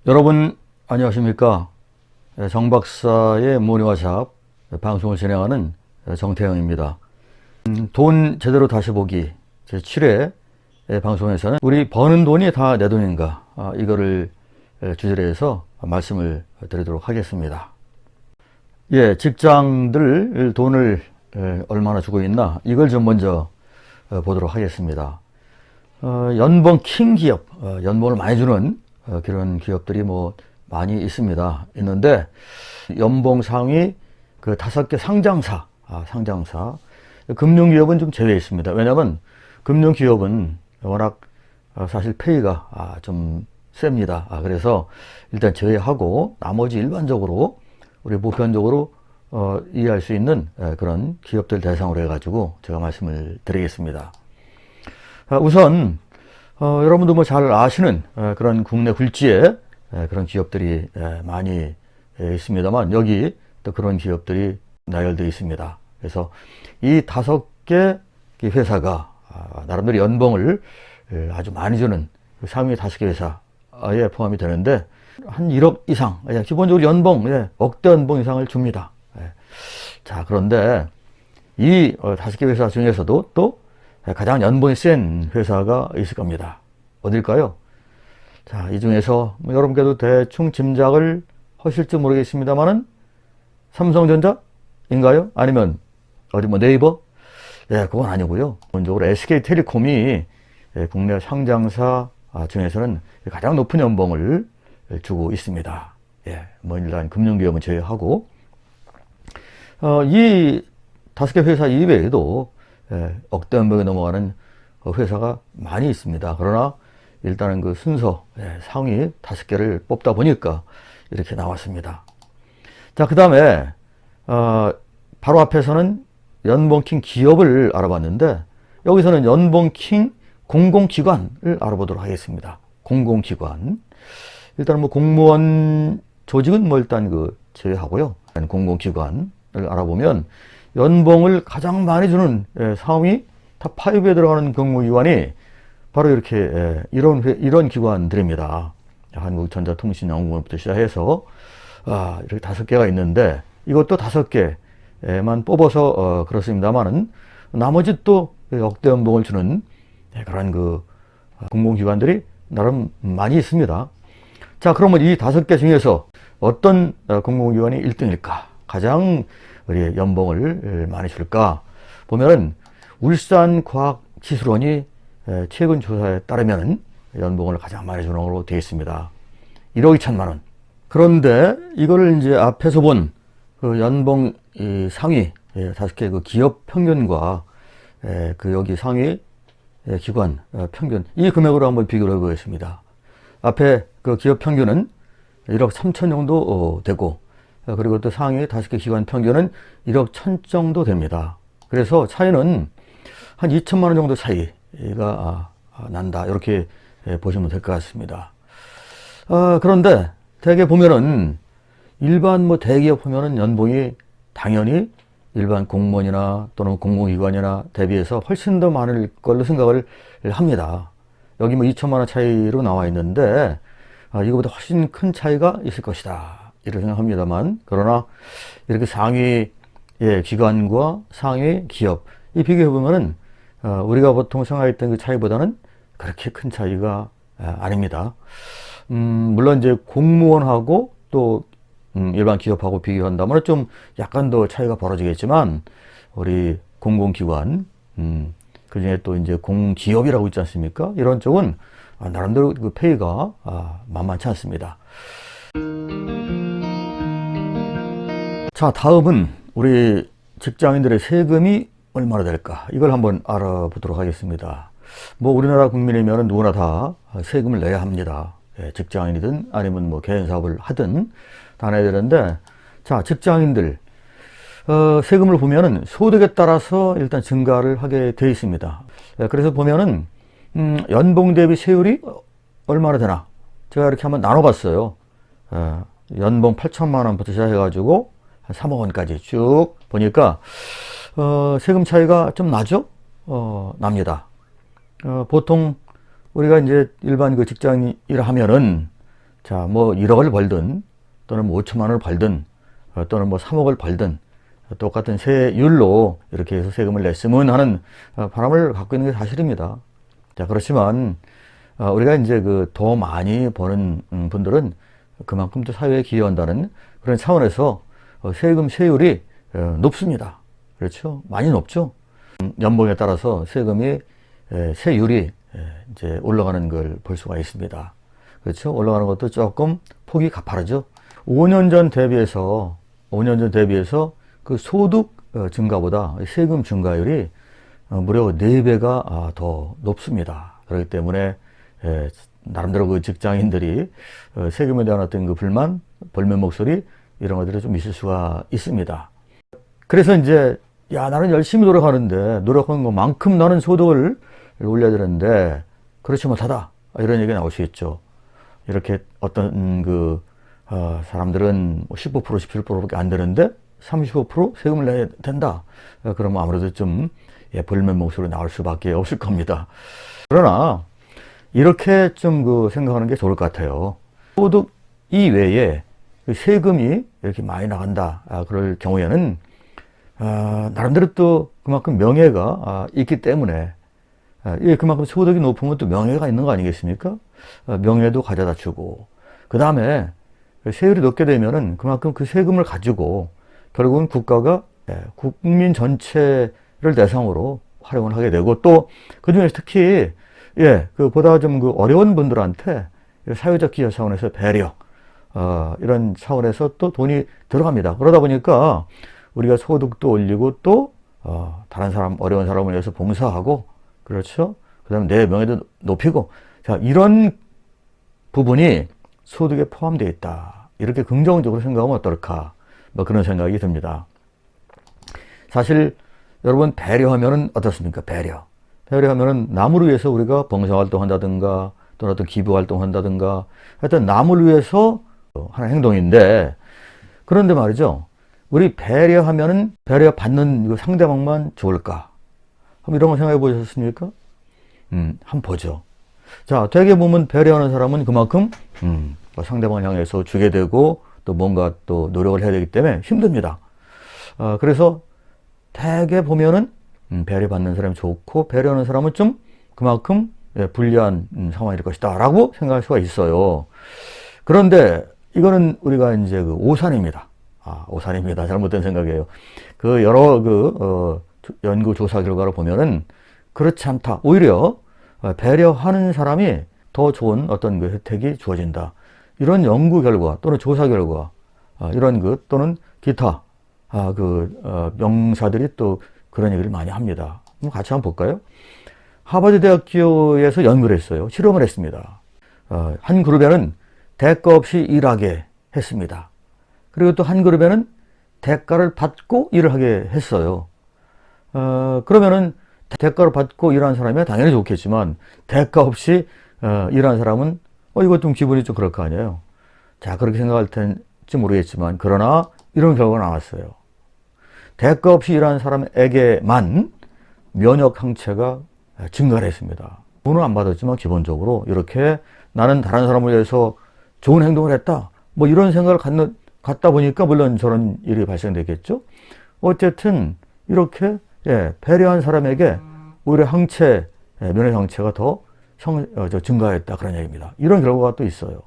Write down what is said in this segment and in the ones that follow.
여러분 안녕하십니까? 정 박사의 모닝와샵 방송을 진행하는 정태영입니다. 돈 제대로 다시 보기 제7회 방송에서는 우리 버는 돈이 다 내 돈인가 이거를 주제로 해서 말씀을 드리도록 하겠습니다. 예, 직장들 돈을 얼마나 주고 있나 이걸 좀 먼저 보도록 하겠습니다. 연봉 킹 기업, 연봉을 많이 주는 그런 기업들이 많이 있는데 연봉 상위 그 5개 상장사, 금융기업은 좀 제외 있습니다. 왜냐하면 금융기업은 워낙 사실 페이가 좀 셉니다. 그래서 일단 제외하고 나머지 일반적으로 우리 보편적으로 이해할 수 있는 그런 기업들 대상으로 해가지고 제가 말씀을 드리겠습니다. 우선 여러분도 잘 아시는 그런 국내 굴지의 그런 기업들이 많이 있습니다만 여기 또 그런 기업들이 나열되어 있습니다. 그래서 이 5개 회사가 나름대로 연봉을 아주 많이 주는 상위 5개 회사에 포함이 되는데 한 1억 이상, 기본적으로 연봉, 억대 연봉 이상을 줍니다. 자, 그런데 이 5개 회사 중에서도 또 가장 연봉이 센 회사가 있을 겁니다. 어딜까요? 자, 이 중에서 여러분께도 대충 짐작을 하실지 모르겠습니다만은 삼성전자인가요? 아니면 어디 네이버? 그건 아니고요. 기본적으로 SK텔레콤이 국내 상장사 중에서는 가장 높은 연봉을 주고 있습니다. 일단 금융기업은 제외하고 이 5개 회사 이외에도 억대 연봉에 넘어가는 회사가 많이 있습니다. 그러나 일단은 그 순서 상위 5개를 뽑다 보니까 이렇게 나왔습니다. 자, 그 다음에 바로 앞에서는 연봉킹 기업을 알아봤는데 여기서는 연봉킹 공공기관을 알아보도록 하겠습니다. 공공기관. 일단 공무원 조직은 일단 제외하고요. 공공기관을 알아보면 연봉을 가장 많이 주는 상위 탑5에 들어가는 공무기관이 바로 이렇게 이런 기관들입니다. 한국전자통신연구원부터 시작해서 이렇게 5개가 있는데 이것도 5개만 뽑아서 그렇습니다만은 나머지 또 억대 연봉을 주는 그런 공공기관들이 나름 많이 있습니다. 자, 그러면 이 5개 중에서 어떤 공공기관이 1등일까? 가장 우리 연봉을 많이 줄까? 보면은 울산과학기술원이 최근 조사에 따르면 연봉을 가장 많이 주는 걸로 되어 있습니다. 1억 2천만 원. 그런데 이거를 이제 앞에서 본 그 연봉 상위 5개 기업 평균과 여기 상위 기관 평균 이 금액으로 한번 비교를 해보겠습니다. 앞에 그 기업 평균은 1억 3천 정도 되고 그리고 또 상위 5개 기관 평균은 1억 1천 정도 됩니다. 그래서 차이는 한 2천만 원 정도 차이가 난다. 이렇게 보시면 될 것 같습니다. 그런데 대개 보면은 일반 대기업 보면은 연봉이 당연히 일반 공무원이나 또는 공공기관이나 대비해서 훨씬 더 많을 걸로 생각을 합니다. 여기 2천만 원 차이로 나와 있는데 이거보다 훨씬 큰 차이가 있을 것이다. 이렇게 생각합니다만 그러나 이렇게 상위 기관과 상위 기업 이 비교해 보면은 우리가 보통 생각했던 그 차이보다는 그렇게 큰 차이가 아닙니다. 물론 이제 공무원하고 또 일반 기업하고 비교한다면 좀 약간 더 차이가 벌어지겠지만 우리 공공기관 그 중에 또 이제 공기업이라고 있지 않습니까? 이런 쪽은 나름대로 그 페이가 만만치 않습니다. 자, 다음은 우리 직장인들의 세금이 얼마나 될까? 이걸 한번 알아보도록 하겠습니다. 우리나라 국민이면 누구나 다 세금을 내야 합니다. 직장인이든 아니면 개인 사업을 하든 다 내야 되는데, 자, 직장인들, 세금을 보면은 소득에 따라서 일단 증가를 하게 되어 있습니다. 그래서 보면은, 연봉 대비 세율이 얼마나 되나? 제가 이렇게 한번 나눠봤어요. 연봉 8천만 원부터 시작해가지고 한 3억 원까지 쭉 보니까, 세금 차이가 좀 나죠? 납니다. 보통 우리가 이제 일반 직장 일을 하면은 자, 뭐 1억을 벌든 또는 뭐 5천만 원을 벌든 또는 뭐 3억을 벌든 똑같은 세율로 이렇게 해서 세금을 냈으면 하는 바람을 갖고 있는 게 사실입니다. 자, 그렇지만 우리가 이제 그 더 많이 버는 분들은 그만큼 또 사회에 기여한다는 그런 차원에서 세금 세율이 높습니다. 그렇죠? 많이 높죠? 연봉에 따라서 세금이 세율이 이제 올라가는 걸 볼 수가 있습니다. 그렇죠? 올라가는 것도 조금 폭이 가파르죠. 5년 전 대비해서 그 소득 증가보다 세금 증가율이 무려 4배가 더 높습니다. 그렇기 때문에 나름대로 그 직장인들이 세금에 대한 어떤 그 불만, 벌면 목소리 이런 것들이 좀 있을 수가 있습니다. 그래서 이제 야, 나는 열심히 노력하는데 노력한 것만큼 나는 소득을 올려야 되는데 그렇지 못하다 이런 얘기가 나올 수 있죠. 이렇게 어떤 그 사람들은 15% 17%밖에 안 되는데 35% 세금을 내야 된다. 그러면 아무래도 좀 벌면 목소리 나올 수밖에 없을 겁니다. 그러나 이렇게 좀 그 생각하는 게 좋을 것 같아요. 소득 이외에 세금이 이렇게 많이 나간다. 그럴 경우에는 나름대로 또 그만큼 명예가 있기 때문에 그만큼 소득이 높으면 또 명예가 있는 거 아니겠습니까? 명예도 가져다 주고 그 다음에 세율이 높게 되면은 그만큼 그 세금을 가지고 결국은 국가가 국민 전체를 대상으로 활용을 하게 되고 또 그중에서 특히 그 보다 좀 그 어려운 분들한테 사회적 기여 차원에서 배려 이런 차원에서 또 돈이 들어갑니다. 그러다 보니까 우리가 소득도 올리고 또 다른 사람 어려운 사람을 위해서 봉사하고 그렇죠. 그다음에 내 명예도 높이고 자 이런 부분이 소득에 포함되어 있다. 이렇게 긍정적으로 생각하면 어떨까? 뭐 그런 생각이 듭니다. 사실 여러분 배려하면은 어떻습니까? 배려하면은 남을 위해서 우리가 봉사활동한다든가 또는 어떤 기부활동한다든가 하여튼 남을 위해서 하는 행동인데 그런데 말이죠. 우리 배려하면은 배려받는 상대방만 좋을까? 한번 이런 거 생각해 보셨습니까? 한번 보죠. 자, 되게 보면 배려하는 사람은 그만큼 상대방을 향해서 주게 되고 또 뭔가 또 노력을 해야 되기 때문에 힘듭니다. 그래서 되게 보면은 배려받는 사람이 좋고 배려하는 사람은 좀 그만큼 불리한 상황일 것이다 라고 생각할 수가 있어요. 그런데 이거는 우리가 이제 그 오산입니다. 오산입니다. 잘못된 생각이에요. 그 여러 연구 조사 결과를 보면은 그렇지 않다. 오히려 배려하는 사람이 더 좋은 어떤 그 혜택이 주어진다. 이런 연구 결과 또는 조사 결과 이런 또는 기타 명사들이 또 그런 얘기를 많이 합니다. 같이 한번 볼까요? 하버드 대학교에서 연구를 했어요. 실험을 했습니다. 한 그룹에는 대가 없이 일하게 했습니다. 그리고 또 한 그룹에는 대가를 받고 일을 하게 했어요. 그러면은 대가를 받고 일하는 사람이 당연히 좋겠지만 대가 없이 일하는 사람은 이거 좀 기분이 좀 그럴 거 아니에요. 자, 그렇게 생각할 텐지 모르겠지만 그러나 이런 결과가 나왔어요. 대가 없이 일하는 사람에게만 면역 항체가 증가를 했습니다. 돈은 안 받았지만 기본적으로 이렇게 나는 다른 사람을 위해서 좋은 행동을 했다. 뭐 이런 생각을 갖다 보니까 물론 저런 일이 발생되겠죠. 어쨌든 이렇게 배려한 사람에게 오히려 면역 항체가 더 증가했다 그런 얘기입니다. 이런 결과가 또 있어요.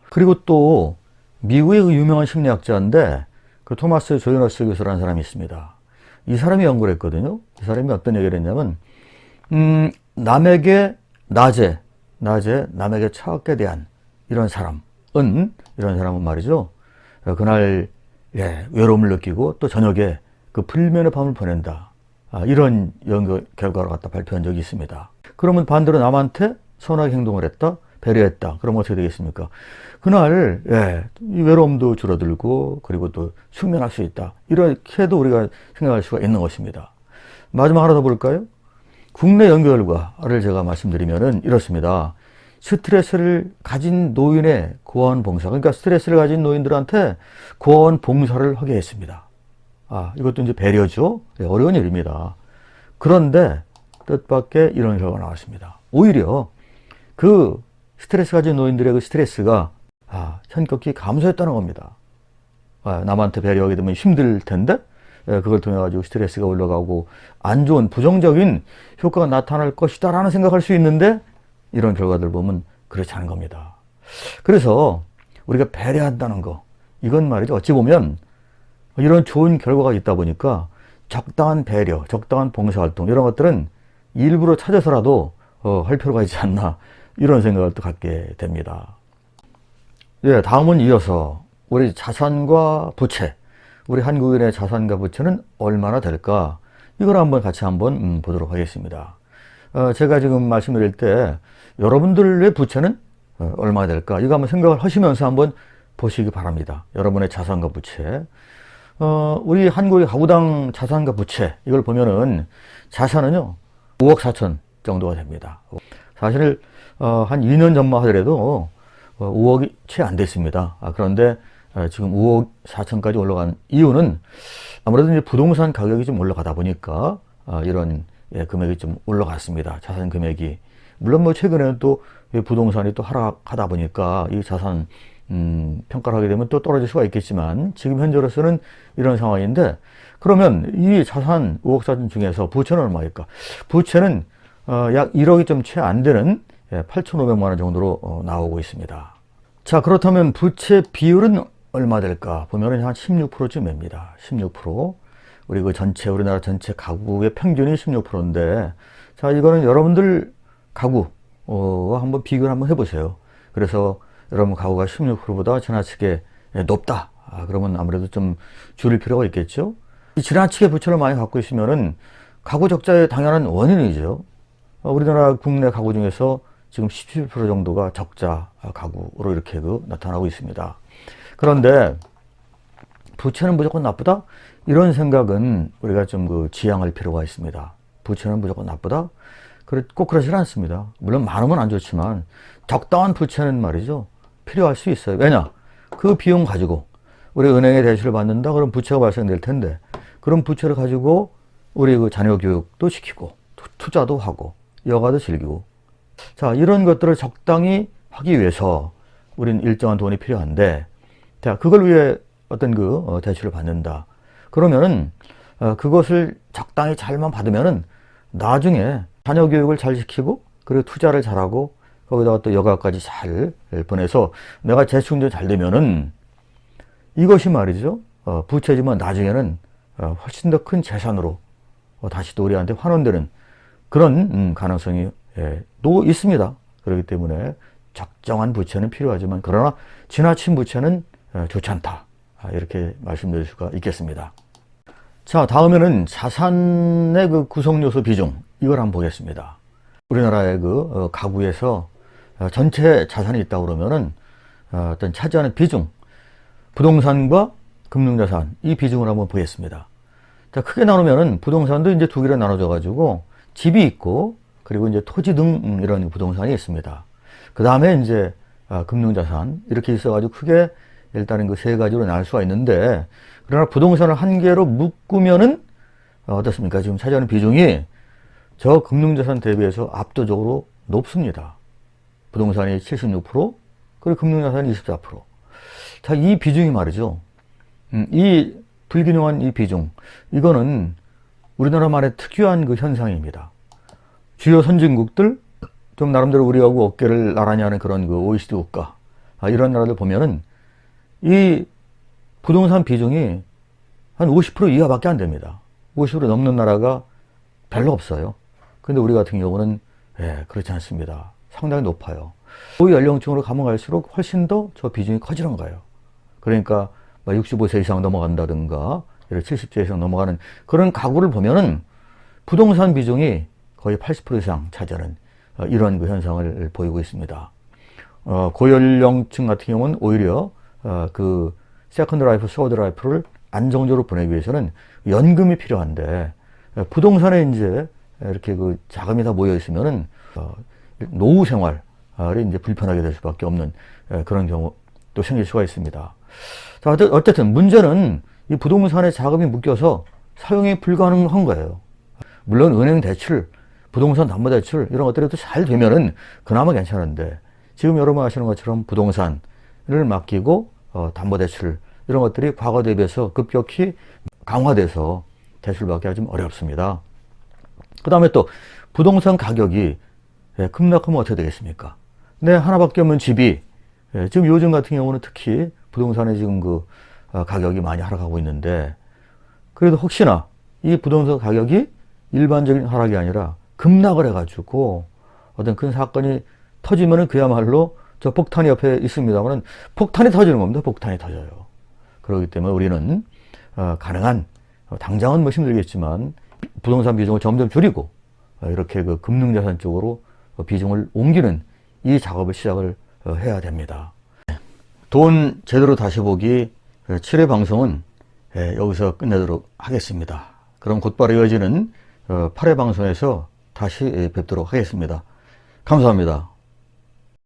그리고 또 미국의 그 유명한 심리학자인데 그 토마스 조이너스 교수라는 사람이 있습니다. 이 사람이 연구를 했거든요. 이 사람이 어떤 얘기를 했냐면 남에게 낮에 남에게 차갑게 대한 이런 사람은 말이죠. 그날 외로움을 느끼고 또 저녁에 그 불면의 밤을 보낸다. 이런 연구 결과를 갖다 발표한 적이 있습니다. 그러면 반대로 남한테 선하게 행동을 했다, 배려했다. 그럼 어떻게 되겠습니까? 그날 이 외로움도 줄어들고 그리고 또 숙면할 수 있다. 이렇게도 우리가 생각할 수가 있는 것입니다. 마지막 하나 더 볼까요? 국내 연구 결과를 제가 말씀드리면은 이렇습니다. 스트레스를 가진 노인의 고아원 봉사, 그러니까 스트레스를 가진 노인들한테 고아원 봉사를 하게 했습니다. 이것도 이제 배려죠. 어려운 일입니다. 그런데 뜻밖의 이런 결과가 나왔습니다. 오히려 그 스트레스 가진 노인들의 그 스트레스가 현격히 감소했다는 겁니다. 남한테 배려하게 되면 힘들 텐데 그걸 통해 가지고 스트레스가 올라가고 안 좋은 부정적인 효과가 나타날 것이다 라는 생각할 수 있는데 이런 결과들 보면 그렇지 않은 겁니다. 그래서 우리가 배려한다는 거, 이건 말이죠, 어찌 보면 이런 좋은 결과가 있다 보니까 적당한 배려, 적당한 봉사활동 이런 것들은 일부러 찾아서라도 할 필요가 있지 않나, 이런 생각을 또 갖게 됩니다. 예, 다음은 이어서 우리 자산과 부채, 우리 한국인의 자산과 부채는 얼마나 될까, 이걸 한번 같이 한번 보도록 하겠습니다. 제가 지금 말씀드릴 때 여러분들의 부채는 얼마나 될까, 이거 한번 생각을 하시면서 한번 보시기 바랍니다. 여러분의 자산과 부채. 우리 한국의 가구당 자산과 부채, 이걸 보면은 자산은요 5억 4천 정도가 됩니다. 사실 한 2년 전만 하더라도 5억이 채 안 됐습니다. 그런데 지금 5억 4천까지 올라간 이유는 아무래도 이제 부동산 가격이 좀 올라가다 보니까 이런 금액이 좀 올라갔습니다. 자산 금액이. 물론 뭐 최근에는 또 부동산이 또 하락하다 보니까 이 자산 평가를 하게 되면 또 떨어질 수가 있겠지만 지금 현재로서는 이런 상황인데, 그러면 이 자산 5억 4천 중에서 부채는 얼마일까? 부채는 약 1억이 좀 채 안 되는 8,500만 원 정도로 나오고 있습니다. 자, 그렇다면 부채 비율은 얼마 될까? 보면은 한 16%쯤 됩니다. 16%. 우리 그 전체, 우리나라 전체 가구의 평균이 16%인데, 자, 이거는 여러분들 가구와 한번 비교를 한번 해보세요. 그래서 여러분 가구가 16%보다 지나치게 높다, 그러면 아무래도 좀 줄일 필요가 있겠죠. 이 지나치게 부채를 많이 갖고 있으면은 가구 적자의 당연한 원인이죠. 우리나라 국내 가구 중에서 지금 17% 정도가 적자 가구로 이렇게 나타나고 있습니다. 그런데 부채는 무조건 나쁘다, 이런 생각은 우리가 좀 지양할 필요가 있습니다. 부채는 무조건 나쁘다? 꼭 그러지는 않습니다. 물론 많으면 안 좋지만 적당한 부채는 말이죠, 필요할 수 있어요. 왜냐? 그 비용 가지고 우리 은행에 대출을 받는다, 그럼 부채가 발생될 텐데, 그럼 부채를 가지고 우리 그 자녀 교육도 시키고 투자도 하고 여가도 즐기고, 자, 이런 것들을 적당히 하기 위해서 우린 일정한 돈이 필요한데, 자, 그걸 위해 어떤 대출을 받는다. 그러면은 그것을 적당히 잘만 받으면은 나중에 자녀 교육을 잘 시키고 그리고 투자를 잘하고 거기다가 또 여가까지 잘 보내서 내가 재충전 잘 되면은 이것이 말이죠, 부채지만 나중에는 훨씬 더 큰 재산으로 다시 또 우리한테 환원되는 그런 가능성이 또 있습니다. 그렇기 때문에 적정한 부채는 필요하지만 그러나 지나친 부채는 좋지 않다, 이렇게 말씀드릴 수가 있겠습니다. 자, 다음에는 자산의 구성 요소 비중, 이걸 한번 보겠습니다. 우리나라의 가구에서 전체 자산이 있다고 그러면은 어떤 차지하는 비중, 부동산과 금융자산, 이 비중을 한번 보겠습니다. 자, 크게 나누면은 부동산도 이제 두 개로 나눠져 가지고 집이 있고 그리고 이제 토지 등 이런 부동산이 있습니다. 그 다음에 이제 금융자산, 이렇게 있어 가지고 크게 일단은 그 세 가지로 나눌 수가 있는데, 그러나 부동산을 한 개로 묶으면은 어떻습니까? 지금 차지하는 비중이 저 금융자산 대비해서 압도적으로 높습니다. 부동산이 76%, 그리고 금융자산이 24%. 자, 이 비중이 말이죠, 이 불균형한 이 비중, 이거는 우리나라만의 특유한 그 현상입니다. 주요 선진국들, 좀 나름대로 우리하고 어깨를 나란히 하는 그런 OECD 국가, 이런 나라들 보면은 이 부동산 비중이 한 50% 이하밖에 안 됩니다. 50% 넘는 나라가 별로 없어요. 근데 우리 같은 경우는 그렇지 않습니다. 상당히 높아요. 그 연령층으로 가면 갈수록 훨씬 더 저 비중이 커지는 거예요. 그러니까 65세 이상 넘어간다든가 70세 이상 넘어가는 그런 가구를 보면은 부동산 비중이 거의 80% 이상 차지하는 이런 그 현상을 보이고 있습니다. 고연령층 같은 경우는 오히려 그 세컨드 라이프, 서드 라이프를 안정적으로 보내기 위해서는 연금이 필요한데, 부동산에 이제 이렇게 그 자금이 다 모여 있으면은 노후 생활이 이제 불편하게 될 수밖에 없는 그런 경우도 생길 수가 있습니다. 자, 어쨌든 문제는 이 부동산에 자금이 묶여서 사용이 불가능한 거예요. 물론 은행 대출, 부동산 담보대출 이런 것들이 또 잘 되면은 그나마 괜찮은데, 지금 여러분 아시는 것처럼 부동산 맡기고 담보대출 이런 것들이 과거 대비해서 급격히 강화돼서 대출받기가 좀 어렵습니다. 그 다음에 또 부동산 가격이 급락하면 어떻게 되겠습니까? 내 하나밖에 없는 집이 지금 요즘 같은 경우는 특히 부동산의 지금 그 가격이 많이 하락하고 있는데, 그래도 혹시나 이 부동산 가격이 일반적인 하락이 아니라 급락을 해가지고 어떤 큰 사건이 터지면은 그야말로 저 폭탄이 옆에 있습니다만은 폭탄이 터지는 겁니다. 폭탄이 터져요. 그렇기 때문에 우리는 가능한 당장은 뭐 힘들겠지만 부동산 비중을 점점 줄이고 이렇게 그 금융자산 쪽으로 비중을 옮기는 이 작업을 시작을 해야 됩니다. 돈 제대로 다시 보기 7회 방송은 여기서 끝내도록 하겠습니다. 그럼 곧바로 이어지는 8회 방송에서 다시 뵙도록 하겠습니다. 감사합니다.